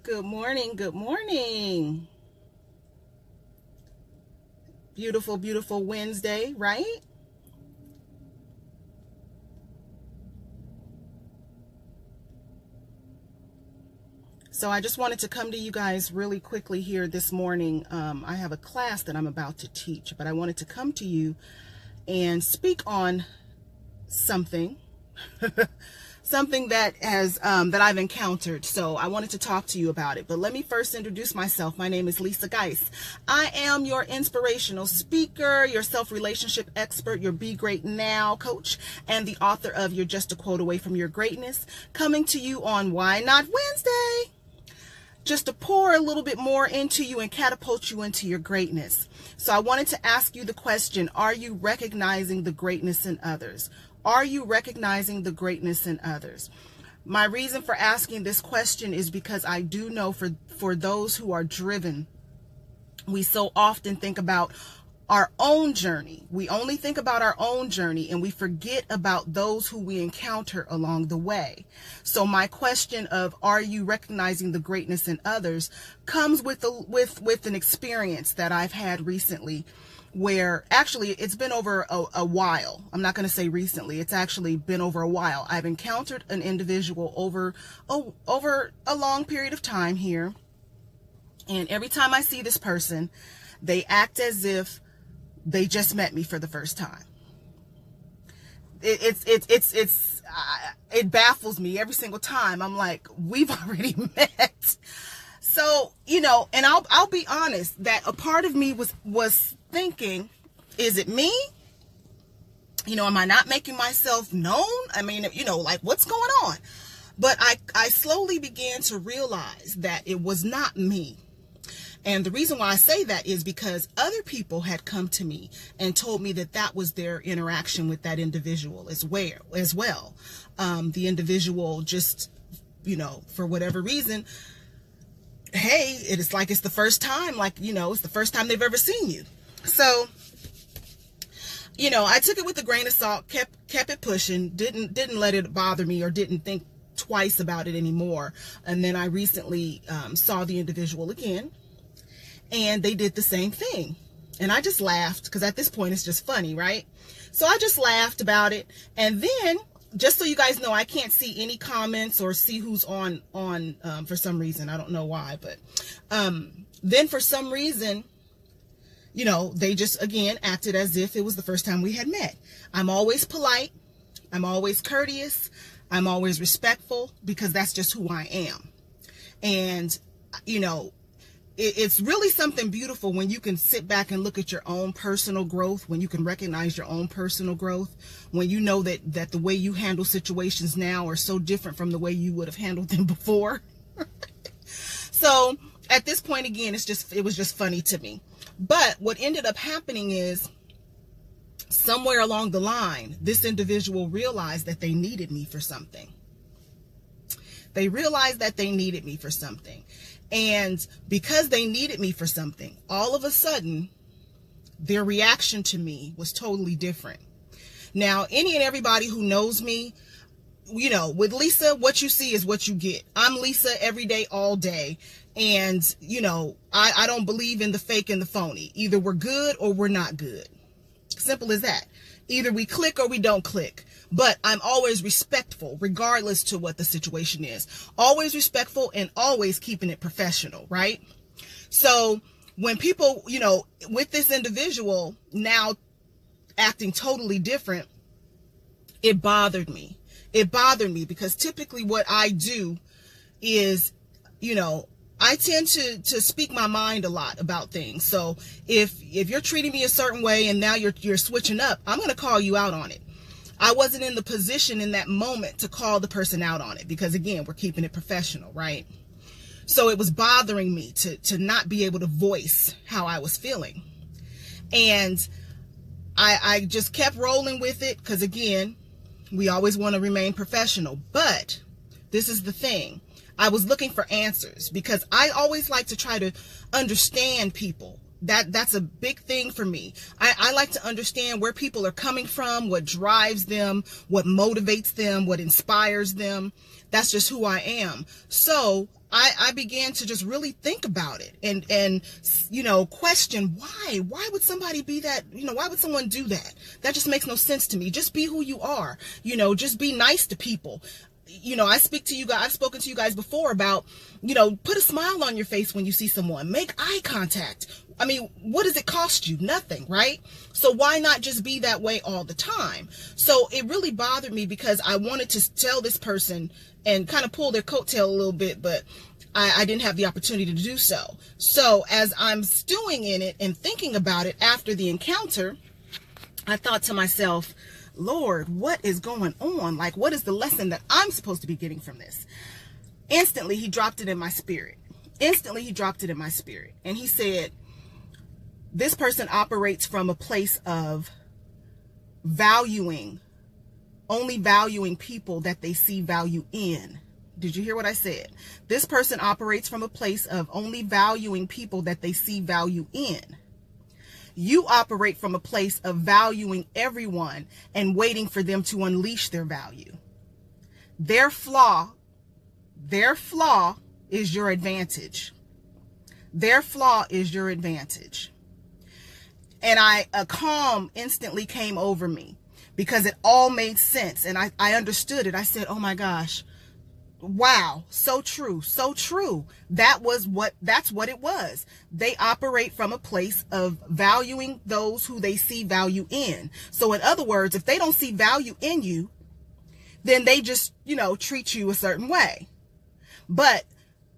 Good morning. Good morning. Beautiful, beautiful Wednesday, right? So I just wanted to come to you guys really quickly here this morning. I have a class that I'm about to teach, but I wanted to come to you and speak on something something that has that I've encountered. So I wanted to talk to you about it. But let me first introduce myself. My name is Lisa Guice. I am your inspirational speaker, your self-relationship expert, your Be Great Now coach, and the author of You're Just a Quote Away from Your Greatness, coming to you on Why Not Wednesday, just to pour a little bit more into you and catapult you into your greatness. So I wanted to ask you the question, are you recognizing the greatness in others? Are you recognizing the greatness in others? My reason for asking this question is because I do know for those who are driven, we so often think about our own journey. We only think about our own journey and we forget about those who we encounter along the way. So my question of are you recognizing the greatness in others comes with an experience that I've had recently, where actually it's been over a while. I'm not going to say recently. It's actually been over a while. I've encountered an individual over a long period of time here. And every time I see this person, they act as if they just met me for the first time. It baffles me every single time. I'm like, we've already met. So, and I'll be honest that a part of me was thinking, is it me? Am I not making myself known? I mean, like what's going on? But I slowly began to realize that it was not me. And the reason why I say that is because other people had come to me and told me that that was their interaction with that individual as well. The individual just, for whatever reason, hey, it's like it's the first time, it's the first time they've ever seen you. So, I took it with a grain of salt, kept it pushing, didn't let it bother me or didn't think twice about it anymore. And then I recently saw the individual again. And they did the same thing. And I just laughed because at this point it's just funny, right? So I just laughed about it. And then, just so you guys know, I can't see any comments or see who's on for some reason. I don't know why, but then for some reason, they just, again, acted as if it was the first time we had met. I'm always polite. I'm always courteous. I'm always respectful because that's just who I am. And, it's really something beautiful when you can sit back and look at your own personal growth, when you can recognize your own personal growth, when you know that the way you handle situations now are so different from the way you would have handled them before. So at this point, again, it was just funny to me. But what ended up happening is somewhere along the line, this individual realized that they needed me for something. They realized that they needed me for something. And because they needed me for something, all of a sudden, their reaction to me was totally different. Now, any and everybody who knows me, with Lisa, what you see is what you get. I'm Lisa every day, all day. And, I don't believe in the fake and the phony. Either we're good or we're not good. Simple as that. Either we click or we don't click. But I'm always respectful, regardless to what the situation is. Always respectful and always keeping it professional, right? So when people, with this individual now acting totally different, it bothered me. It bothered me because typically what I do is, I tend to speak my mind a lot about things. So if you're treating me a certain way and now you're switching up, I'm going to call you out on it. I wasn't in the position in that moment to call the person out on it because, again, we're keeping it professional, right? So it was bothering me to not be able to voice how I was feeling. And I just kept rolling with it because, again, we always want to remain professional. But this is the thing. I was looking for answers because I always like to try to understand people. That's a big thing for me. I like to understand where people are coming from, what drives them, what motivates them, what inspires them. That's just who I am. So I began to just really think about it and you know, question why would somebody be that, you know, why would someone do that? That just makes no sense to me. Just be who you are, you know, just be nice to people. You know, I've spoken to you guys before about, you know, put a smile on your face when you see someone, make eye contact. I mean, what does it cost you? Nothing, right? So why not just be that way all the time? So it really bothered me because I wanted to tell this person and kind of pull their coattail a little bit, but I didn't have the opportunity to do so. So as I'm stewing in it and thinking about it after the encounter, I thought to myself, Lord, what is going on? Like, what is the lesson that I'm supposed to be getting from this? Instantly, he dropped it in my spirit. Instantly, he dropped it in my spirit. And he said, this person operates from a place of only valuing people that they see value in. Did you hear what I said? This person operates from a place of only valuing people that they see value in. You operate from a place of valuing everyone and waiting for them to unleash their value. Their flaw is your advantage. Their flaw is your advantage. And a calm instantly came over me because it all made sense. And I understood it. I said, oh my gosh, wow, so true, so true. That's what it was. They operate from a place of valuing those who they see value in. So in other words, if they don't see value in you, then they just, you know, treat you a certain way. But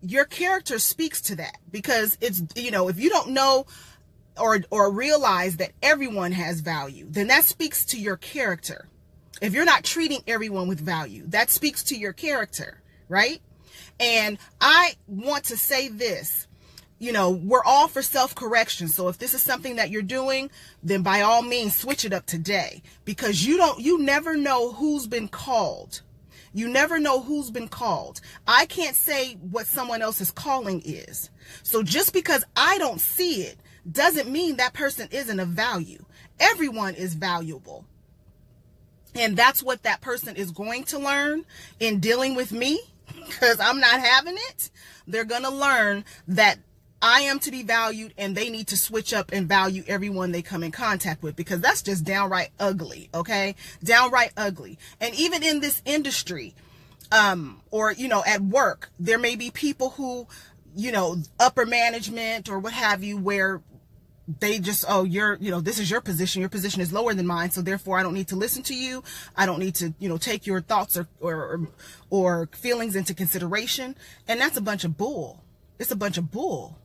your character speaks to that, because it's, you know, if you don't know or realize that everyone has value, then that speaks to your character. If you're not treating everyone with value, that speaks to your character, right? And I want to say this, you know, we're all for self-correction. So if this is something that you're doing, then by all means, switch it up today, because you never know who's been called. You never know who's been called. I can't say what someone else's calling is. So just because I don't see it doesn't mean that person isn't of value. Everyone is valuable. And that's what that person is going to learn in dealing with me, because I'm not having it. They're going to learn that I am to be valued, and they need to switch up and value everyone they come in contact with, because that's just downright ugly. Okay. Downright ugly. And even in this industry, or, you know, at work, there may be people who, you know, upper management or what have you, where they just, oh, you know, this is your position is lower than mine, so therefore I don't need to listen to you. I don't need to, you know, take your thoughts or feelings into consideration. And that's a bunch of bull. It's a bunch of bull.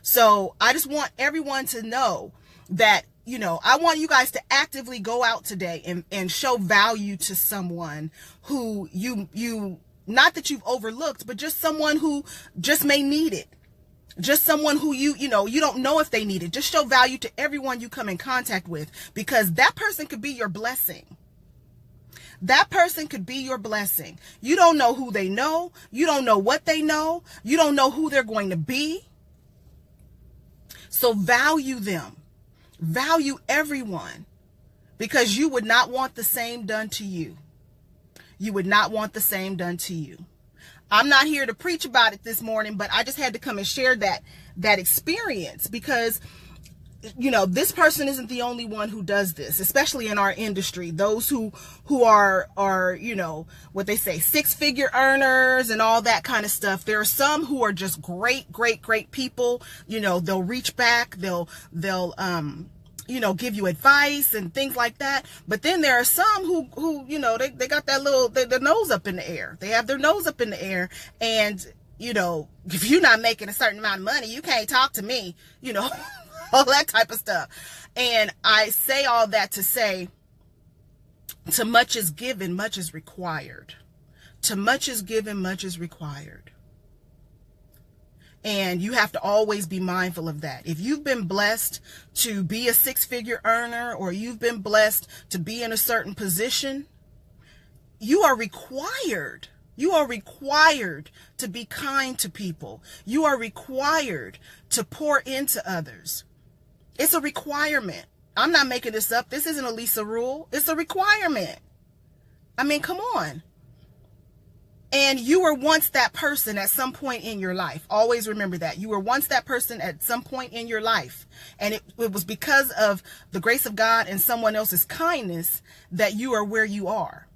So I just want everyone to know that, you know, I want you guys to actively go out today and show value to someone who you not that you've overlooked, but just someone who just may need it. Just someone who you know, you don't know if they need it. Just show value to everyone you come in contact with, because that person could be your blessing. That person could be your blessing. You don't know who they know. You don't know what they know. You don't know who they're going to be. So value them. Value everyone, because you would not want the same done to you. You would not want the same done to you. I'm not here to preach about it this morning, but I just had to come and share that experience, because, you know, this person isn't the only one who does this, especially in our industry. Those who are, you know, what they say, 6-figure earners and all that kind of stuff. There are some who are just great people. You know, they'll reach back, they'll you know, give you advice and things like that. But then there are some who you know, they got that little, their nose up in the air. They have their nose up in the air. And, you know, if you're not making a certain amount of money, you can't talk to me, you know, all that type of stuff. And I say all that to say, to much is given, much is required. To much is given, much is required. And you have to always be mindful of that. If you've been blessed to be a 6-figure earner, or you've been blessed to be in a certain position, you are required. You are required to be kind to people. You are required to pour into others. It's a requirement. I'm not making this up. This isn't a Lisa rule. It's a requirement. I mean, come on. And you were once that person at some point in your life. Always remember that. You were once that person at some point in your life. And it was because of the grace of God and someone else's kindness that you are where you are.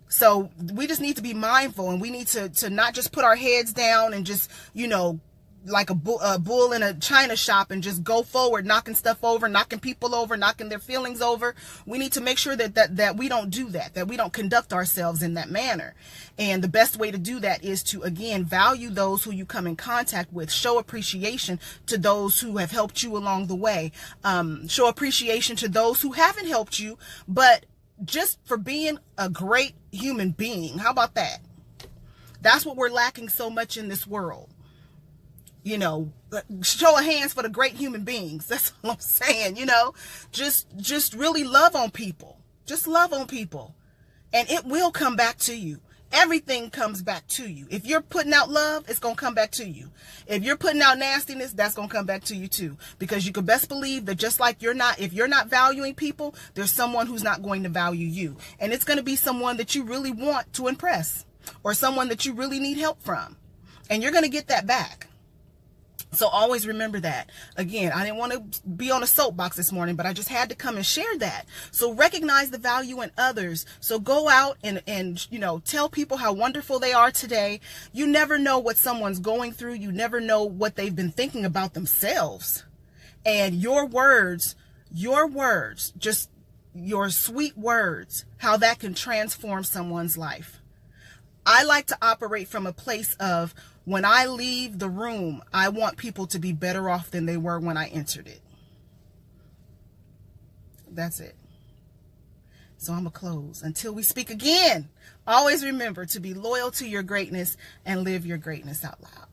So we just need to be mindful, and we need to not just put our heads down and just, you know, like a bull in a china shop and just go forward, knocking stuff over, knocking people over, knocking their feelings over. We need to make sure that we don't do that we don't conduct ourselves in that manner. And the best way to do that is to, again, value those who you come in contact with. Show appreciation to those who have helped you along the way. Show appreciation to those who haven't helped you, but just for being a great human being. How about that? That's what we're lacking so much in this world. You know, show of hands for the great human beings. That's all I'm saying, you know. Just really love on people. Just love on people. And it will come back to you. Everything comes back to you. If you're putting out love, it's going to come back to you. If you're putting out nastiness, that's going to come back to you too. Because you can best believe that just like if you're not valuing people, there's someone who's not going to value you. And it's going to be someone that you really want to impress, or someone that you really need help from. And you're going to get that back. So always remember that. Again, I didn't want to be on a soapbox this morning, but I just had to come and share that. So recognize the value in others. So go out and you know, tell people how wonderful they are today. You never know what someone's going through. You never know what they've been thinking about themselves. And your words, just your sweet words, how that can transform someone's life. I like to operate from a place of, when I leave the room, I want people to be better off than they were when I entered it. That's it. So I'm going to close. Until we speak again, always remember to be loyal to your greatness and live your greatness out loud.